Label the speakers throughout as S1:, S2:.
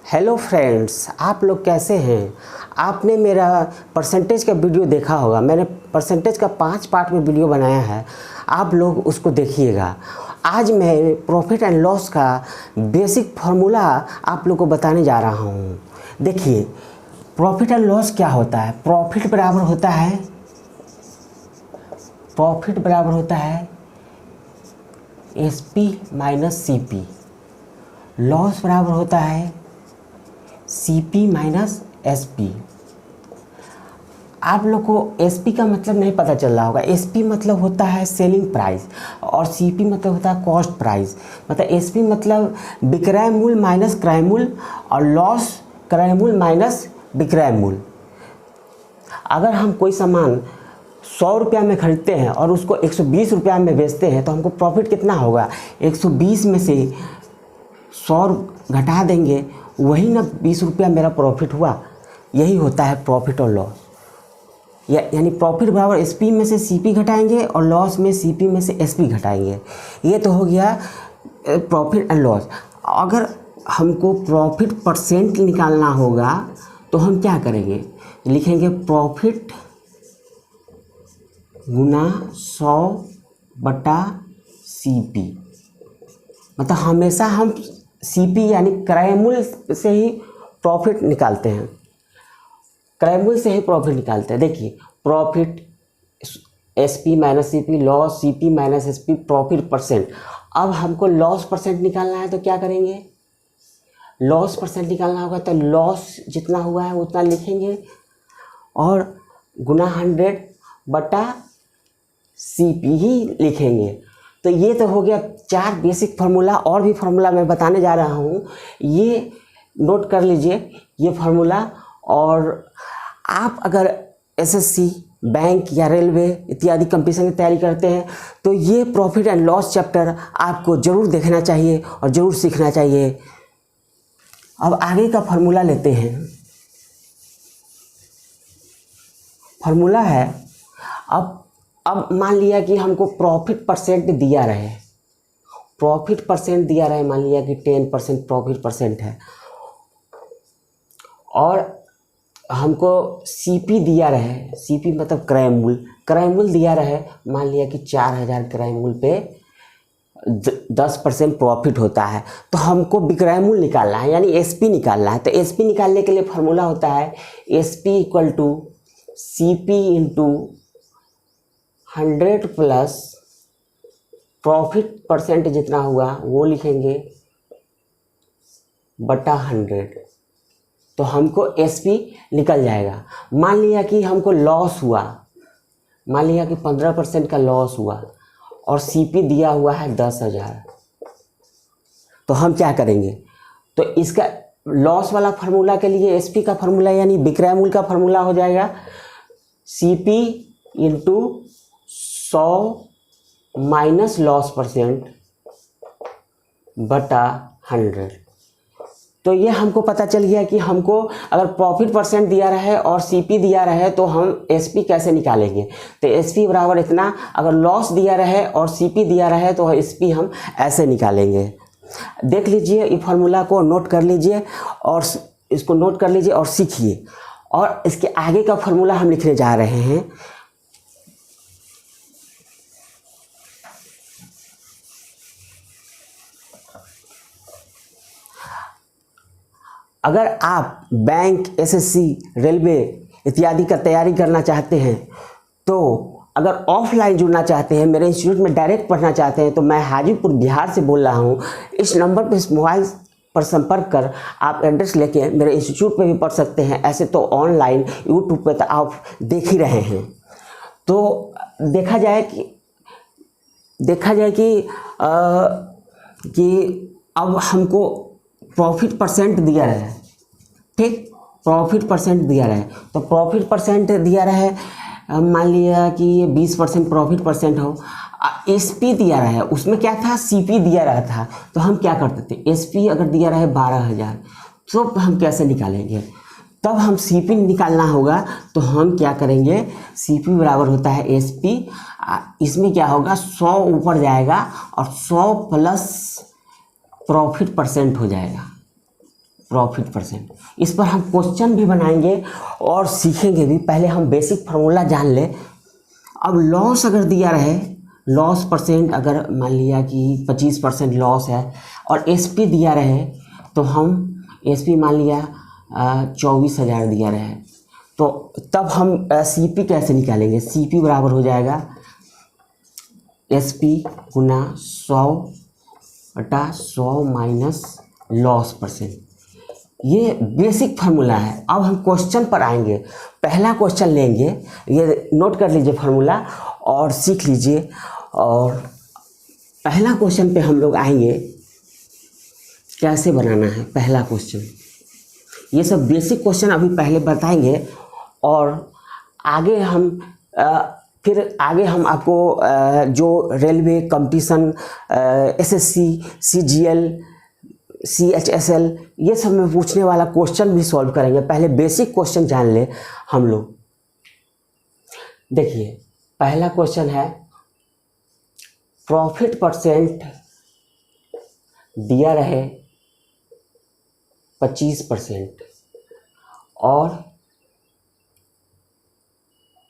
S1: Hello friends, आप लोग कैसे हैं। आपने मेरा परसेंटेज का वीडियो देखा होगा। मैंने परसेंटेज का 5 पार्ट में वीडियो बनाया है, आप लोग उसको देखिएगा। आज मैं प्रॉफिट एंड लॉस का बेसिक फार्मूला आप लोग को बताने जा रहा हूँ। देखिए, प्रॉफिट एंड लॉस क्या होता है। प्रॉफिट बराबर होता है SP माइनस CP। लॉस बराबर होता है CP माइनस SP। आप लोग को SP का मतलब नहीं पता चल रहा होगा। SP मतलब होता है सेलिंग प्राइस और CP मतलब होता है कॉस्ट प्राइस। मतलब SP मतलब विक्रय मूल्य माइनस क्रय मूल्य और लॉस क्रय मूल्य माइनस विक्रय मूल्य। अगर हम कोई सामान 100 रुपया में खरीदते हैं और उसको 120 रुपया में बेचते हैं तो हमको प्रॉफिट कितना होगा। 120 में से 100 घटा देंगे, वही ना 20 रुपया मेरा प्रॉफिट हुआ। यही होता है प्रॉफिट और लॉस। यानी प्रॉफिट बराबर SP में से CP घटाएंगे और लॉस में CP में से SP घटाएंगे। ये तो हो गया प्रॉफिट एंड लॉस। अगर हमको प्रॉफिट परसेंट निकालना होगा तो हम क्या करेंगे, लिखेंगे प्रॉफिट गुना 100/CP। मतलब हमेशा हम CP यानी क्रय मूल्य से ही प्रॉफिट निकालते हैं। क्रय मूल्य से ही प्रॉफिट निकालते हैं। देखिए, profit SP minus CP, loss CP minus SP, profit percent. अब हमको लॉस परसेंट निकालना है तो क्या करेंगे, लॉस परसेंट निकालना होगा तो लॉस जितना हुआ है उतना लिखेंगे और गुना 100/CP ही लिखेंगे। तो ये तो हो गया 4 बेसिक फार्मूला। और भी फार्मूला मैं बताने जा रहा हूँ, ये नोट कर लीजिए ये फार्मूला। और आप अगर SSC, बैंक या रेलवे इत्यादि कंपटीशन की तैयारी करते हैं तो ये प्रॉफिट एंड लॉस चैप्टर आपको ज़रूर देखना चाहिए और ज़रूर सीखना चाहिए। अब आगे का फार्मूला लेते हैं। फार्मूला है, अब मान लिया कि हमको प्रॉफिट परसेंट दिया रहे, मान लिया कि 10% प्रॉफिट परसेंट है और हमको CP दिया रहे। CP मतलब क्रय मूल्य दिया रहे। मान लिया कि 4000 क्रय मूल्य पे 10% प्रॉफिट होता है तो हमको विक्रय मूल्य निकालना है, यानी SP निकालना है। तो SP निकालने के लिए फार्मूला होता है SP equal to CP into 100 plus profit percent जितना हुआ वो लिखेंगे बटा 100। तो हमको SP निकल जाएगा। मान लिया कि हमको लॉस हुआ, मान लिया कि 15% का लॉस हुआ और CP दिया हुआ है 10,000। तो हम क्या करेंगे, तो इसका लॉस वाला फार्मूला के लिए SP का फार्मूला यानी विक्रय मूल्य का फार्मूला हो जाएगा CP into 100 minus loss percent बटा 100। तो ये हमको पता चल गया कि हमको अगर प्रॉफिट परसेंट दिया रहे और CP दिया रहे तो हम SP कैसे निकालेंगे। तो SP बराबर इतना, अगर लॉस दिया रहे और CP दिया रहे तो SP हम ऐसे निकालेंगे। देख लीजिए, ये फार्मूला को नोट कर लीजिए और इसको नोट कर लीजिए और सीखिए। और इसके आगे का फार्मूला हम लिखने जा रहे हैं। अगर आप बैंक, SSC, रेलवे इत्यादि का तैयारी करना चाहते हैं तो अगर ऑफलाइन जुड़ना चाहते हैं, मेरे इंस्टीट्यूट में डायरेक्ट पढ़ना चाहते हैं तो मैं हाजीपुर बिहार से बोल रहा हूँ। इस नंबर पर, इस मोबाइल पर संपर्क कर आप एड्रेस लेके मेरे इंस्टीट्यूट में भी पढ़ सकते हैं। ऐसे तो ऑनलाइन यूट्यूब पे तो आप देख ही रहे हैं। तो देखा जाए कि अब हमको प्रॉफिट परसेंट दिया रहे, ठीक, प्रॉफिट परसेंट दिया रहे। तो प्रॉफिट परसेंट दिया रहे, मान लिया कि ये 20% प्रॉफिट परसेंट हो। SP दिया रहा है, उसमें क्या था, CP दिया रहा था। तो हम क्या करते थे, SP अगर दिया रहा है 12,000 तो हम कैसे निकालेंगे, तब हम CP निकालना होगा। तो हम क्या करेंगे, CP बराबर होता है SP। इसमें क्या होगा, 100 ऊपर जाएगा और 100 प्लस प्रॉफिट परसेंट हो जाएगा। Profit percent. इस पर हम क्वेश्चन भी बनाएंगे और सीखेंगे भी। पहले हम बेसिक फार्मूला जान ले। अब लॉस अगर दिया रहे, लॉस परसेंट अगर मान लिया कि 25% लॉस है और एसपी दिया रहे, तो हम एसपी मान लिया 24,000 दिया रहे, तो तब हम सीपी कैसे निकालेंगे? सीपी बराबर हो जाएगा एसपी गुना 100/100 माइनस लॉस परसेंट। ये बेसिक फार्मूला है। अब हम क्वेश्चन पर आएंगे। पहला क्वेश्चन लेंगे, ये नोट कर लीजिए फार्मूला और सीख लीजिए। और पहला क्वेश्चन पे हम लोग आएंगे, कैसे बनाना है पहला क्वेश्चन। ये सब बेसिक क्वेश्चन अभी पहले बताएंगे और आगे हम फिर आगे हम आपको जो railway competition, SSC, CGL, CHSL, ये सब में पूछने वाला क्वेश्चन भी सॉल्व करेंगे। पहले बेसिक क्वेश्चन जान ले हम लोग। देखिए पहला क्वेश्चन है, प्रॉफिट परसेंट दिया रहे 25% और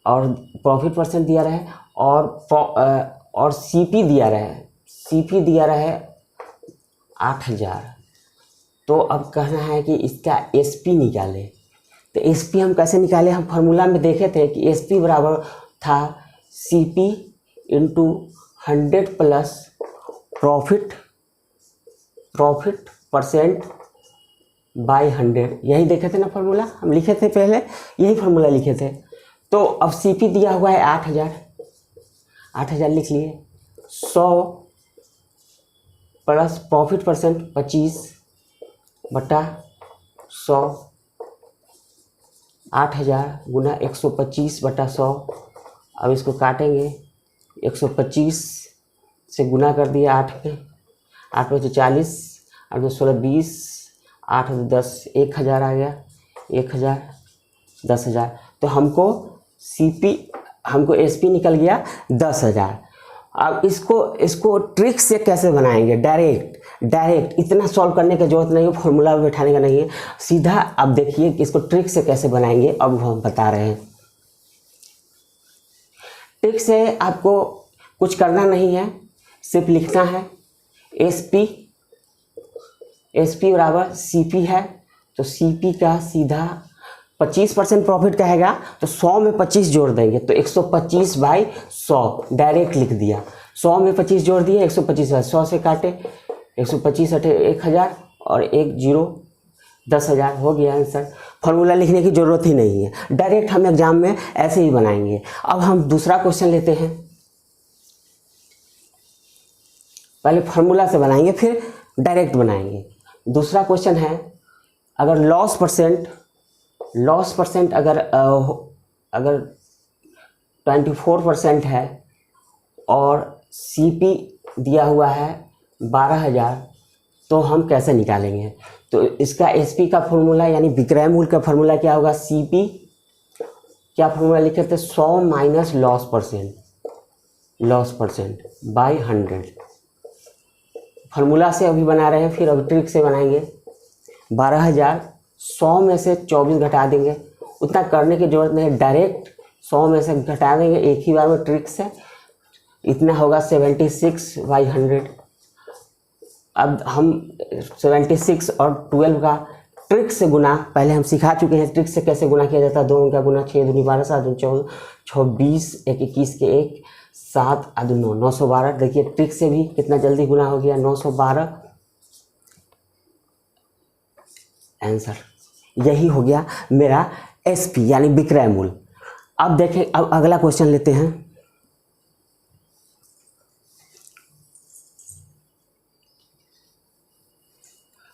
S1: प्रॉफिट परसेंट दिया रहे और सीपी दिया रहे, सीपी दिया रहे 8,000। तो अब कहना है कि इसका एसपी निकाले। तो एसपी हम कैसे निकाले? हम फार्मूला में देखे थे कि एसपी बराबर था CP into 100 plus profit percent by 100। यही देखे थे ना फार्मूला, हम लिखे थे पहले, यही फार्मूला लिखे थे। तो अब सीपी दिया हुआ है 8,000 लिख लिए। 100 प्लस प्रॉफिट परसेंट 25/100, 8,000 गुना 125/100। अब इसको काटेंगे, 125 से गुना कर दिया 8 पे, 8 में तो 40, 8 में 16 20, 8 में 10, 1,000 आ गया। 1,000 10,000, तो हमको एसपी निकल गया 10,000। अब इसको ट्रिक से कैसे बनाएंगे? डायरेक्ट इतना सॉल्व करने की जरूरत नहीं है, फॉर्मूला बैठाने का नहीं है, सीधा। अब देखिए कि इसको ट्रिक से कैसे बनाएंगे, अब हम बता रहे हैं। ट्रिक से आपको कुछ करना नहीं है, सिर्फ लिखना है एसपी बराबर सीपी है, तो सीपी का सीधा 25% प्रॉफिट कहेगा तो 100 में 25 जोड़ देंगे, तो 125/100 डायरेक्ट लिख दिया। 100 में 25 जोड़ दिए, 125/100 से काटे, 125 अठे 1,000 और 1 0 10,000 हो गया आंसर। फार्मूला लिखने की ज़रूरत ही नहीं है, डायरेक्ट हम एग्जाम में ऐसे ही बनाएंगे। अब हम दूसरा क्वेश्चन लेते हैं। पहले फार्मूला से बनाएंगे फिर डायरेक्ट बनाएंगे। दूसरा क्वेश्चन है, अगर लॉस परसेंट अगर 24% है और सीपी दिया हुआ है 12,000, तो हम कैसे निकालेंगे? तो इसका एसपी का फॉर्मूला यानी विक्रय मूल्य का फॉर्मूला क्या होगा? सीपी क्या फॉर्मूला लिखे थे? 100 minus loss percent by 100। Formula से अभी बना रहे हैं, फिर अभी ट्रिक से बनाएंगे। 12,000 100 में से 24 घटा देंगे, उतना करने की जरूरत नहीं, डायरेक्ट 100 में से घटा देंगे एक ही बार में ट्रिक से। इतना होगा 76/100। अब हम 76 और 12 का ट्रिक से गुना पहले हम सिखा चुके हैं, ट्रिक से कैसे गुना किया जाता है। 2 का गुना 6 दूनी 12, 7 दूनी 14, 6 20, 1 21 के 1, 7 आदि 9, 912। देखिए ट्रिक से भी कितना जल्दी गुना हो गया, 912 आंसर। यही हो गया मेरा एसपी यानी विक्रय मूल्य। अब देखें, अब अगला क्वेश्चन लेते हैं।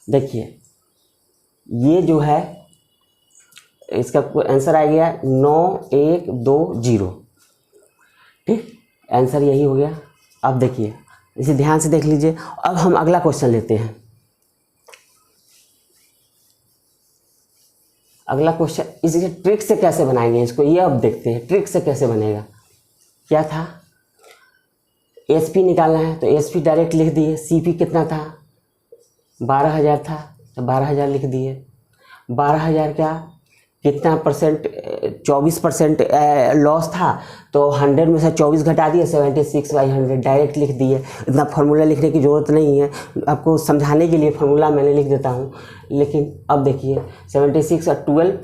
S1: देखिए ये जो है इसका आंसर आ गया 9120। ठीक, आंसर यही हो गया। अब देखिए, इसे ध्यान से देख लीजिए। अब हम अगला क्वेश्चन लेते हैं। अगला क्वेश्चन इसे ट्रिक से कैसे बनाएंगे इसको, ये अब देखते हैं ट्रिक से कैसे बनेगा। क्या था? एसपी निकालना है, तो एसपी डायरेक्ट लिख दिए। सीपी कितना था? 12,000 था, तो 12,000 लिख दिए। 12,000 क्या कितना परसेंट, 24% लॉस था, तो 100 में से 24 घटा दिए, 76/100 डायरेक्ट लिख दिए। इतना फार्मूला लिखने की ज़रूरत नहीं है, आपको समझाने के लिए फार्मूला मैंने लिख देता हूँ। लेकिन अब देखिए 76 और 12,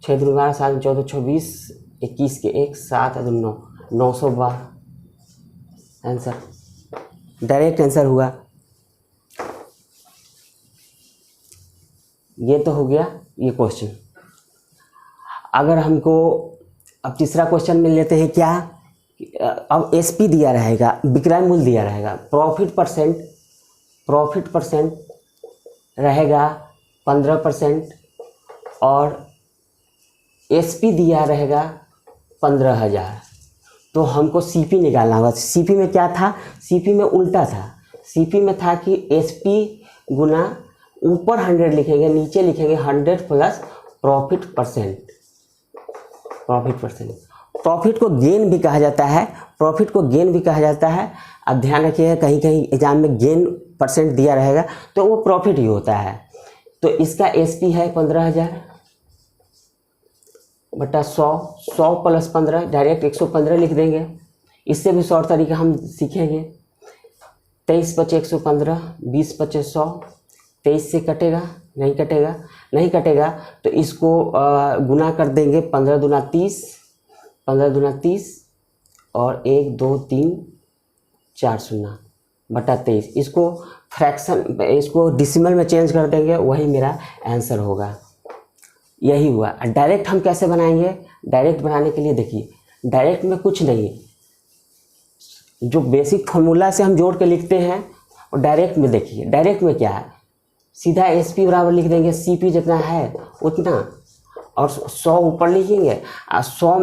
S1: 6 दूनी 12, 7 14 24, 21 के 1, 7 और 9, 912 आंसर, डायरेक्ट आंसर हुआ। ये तो हो गया ये क्वेश्चन। अगर हमको अब तीसरा क्वेश्चन मिल लेते हैं क्या, अब एसपी दिया रहेगा, विक्रय मूल्य दिया रहेगा, प्रॉफिट परसेंट रहेगा 15% और एसपी दिया रहेगा 15,000। तो हमको सीपी निकालना होगा। सीपी में क्या था, सीपी में उल्टा था। सीपी में था कि एसपी गुना ऊपर 100 लिखेंगे, नीचे लिखेंगे 100 प्लस प्रॉफिट परसेंट। प्रॉफिट को गेन भी कहा जाता है, अब ध्यान रखिएगा कहीं कहीं एग्जाम में गेन परसेंट दिया रहेगा तो वो प्रॉफिट ही होता है। तो इसका एसपी है 15,000 बटा 100 प्लस 15 डायरेक्ट 115 लिख देंगे। इससे भी शॉर्ट तरीका हम सीखेंगे। 23 बचे 115, 20 बचे 100, 23 से कटेगा नहीं कटेगा तो इसको गुना कर देंगे। 15 दूना 30 और 1 2 3 4 0 बटा 23। इसको फ्रैक्शन, इसको डिसिमल में चेंज कर देंगे, वही मेरा आंसर होगा। यही हुआ। डायरेक्ट हम कैसे बनाएंगे, डायरेक्ट बनाने के लिए देखिए, डायरेक्ट में कुछ नहीं है, जो बेसिक फार्मूला से हम जोड़ के लिखते हैं और डायरेक्ट में देखिए, डायरेक्ट में क्या है, सीधा एसपी बराबर लिख देंगे, सीपी जितना है उतना और 100 ऊपर लिखेंगे और 100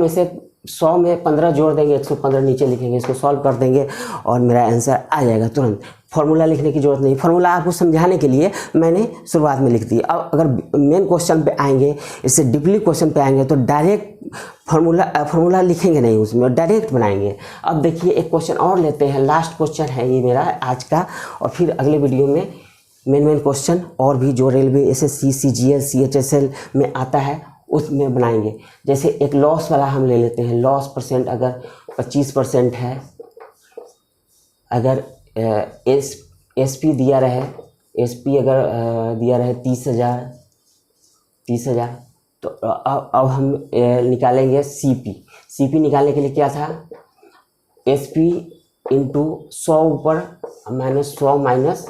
S1: में 15 जोड़ देंगे, 115 नीचे लिखेंगे। इसको सॉल्व कर देंगे और मेरा आंसर आ जाएगा तुरंत। फार्मूला लिखने की ज़रूरत नहीं, फार्मूला आपको समझाने के लिए मैंने शुरुआत में लिख दी। अब अगर मेन क्वेश्चन पे आएंगे, इससे डीपली क्वेश्चन पे आएंगे तो डायरेक्ट फार्मूला लिखेंगे नहीं उसमें, डायरेक्ट बनाएंगे। अब देखिए एक क्वेश्चन और लेते हैं, लास्ट क्वेश्चन है ये मेरा आज का, और फिर अगले वीडियो में मेन क्वेश्चन और भी जो रेलवे एसएससी सीजीएल सीएचएसएल में आता है उसमें बनाएंगे। जैसे एक लॉस वाला हम ले लेते हैं, लॉस परसेंट अगर 25% है, अगर एसपी दिया रहे, एसपी अगर दिया रहे 30,000 तो अब हम निकालेंगे सीपी निकालने के लिए क्या था, एसपी इंटू 100 ऊपर माइनस 100 माइनस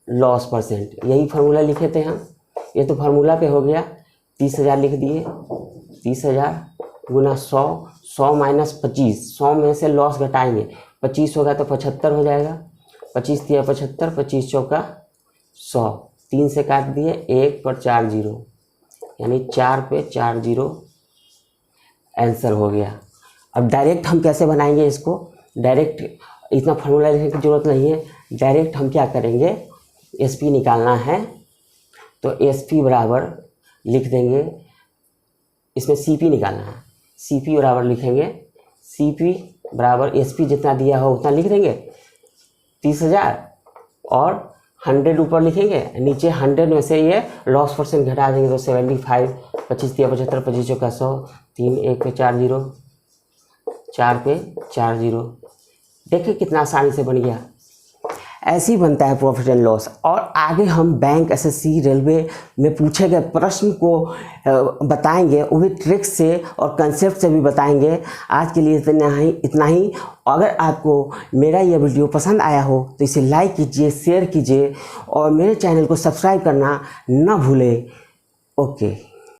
S1: लॉस परसेंट, यही फार्मूला लिखे थे हम। ये तो फार्मूला पे हो गया। 30,000 लिख दिए, 30,000 गुना 100 माइनस 25, 100 में से लॉस घटाएंगे, 25 होगा तो 75 हो जाएगा, 25 दिया 75, 25 चौका 100, 3 से काट दिए, 1 पर 4 0, यानी 4 पे 4 0 आंसर हो गया। अब डायरेक्ट हम कैसे बनाएंगे इसको, डायरेक्ट इतना फार्मूला लिखने की ज़रूरत नहीं है, डायरेक्ट हम क्या करेंगे, एसपी निकालना है तो एसपी बराबर लिख देंगे, इसमें सीपी निकालना है, सीपी बराबर लिखेंगे, सीपी बराबर एसपी जितना दिया हो उतना लिख देंगे 30,000 और 100 ऊपर लिखेंगे, नीचे 100 में से ये लॉस परसेंट घटा देंगे तो 75, 25 दिया 75, 25 चौका 100, 3 1 पे 4 0, 4 पे 4 0। देखिए कितना आसानी से बन गया। ऐसे ही बनता है प्रॉफिट एंड लॉस। और आगे हम बैंक एसएससी रेलवे में पूछे गए प्रश्न को बताएंगे, वो भी ट्रिक से और कंसेप्ट से भी बताएंगे। आज के लिए इतना ही। अगर आपको मेरा यह वीडियो पसंद आया हो तो इसे लाइक कीजिए, शेयर कीजिए और मेरे चैनल को सब्सक्राइब करना ना भूलें। ओके।